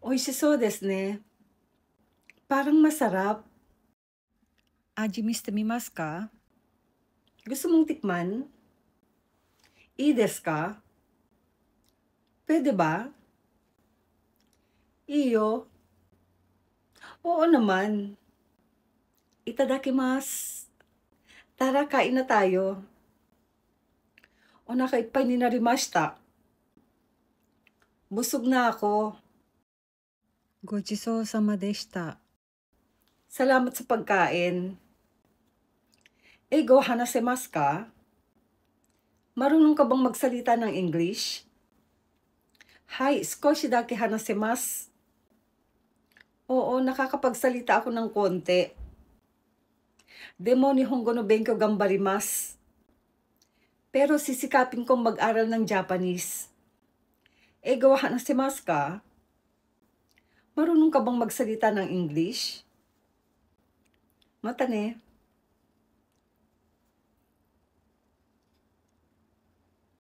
Oishiso desu ne. Parang masarap. Aji miste mimasu ka? Gusto mong tikman? Ii desu ka? Puwede ba? Iyo? Oo naman. Itadakimasu. Tara, kain na tayo. Onaka ippai ni narimashita. Busog na ako. Gochisou-sama deshita. Salamat sa pagkain. Eigo hanasemasu ka? Marunong ka bang magsalita ng English? Hai, skoshi dake hanasemasu. Oo, nakakapagsalita ako ng konti. Demo nihongo no benkyou ganbarimasu. Pero sisikapin kong mag-aral ng Japanese. Eigo wa hanasemasu ka? Marunong ka bang magsalita ng English? Mata ne.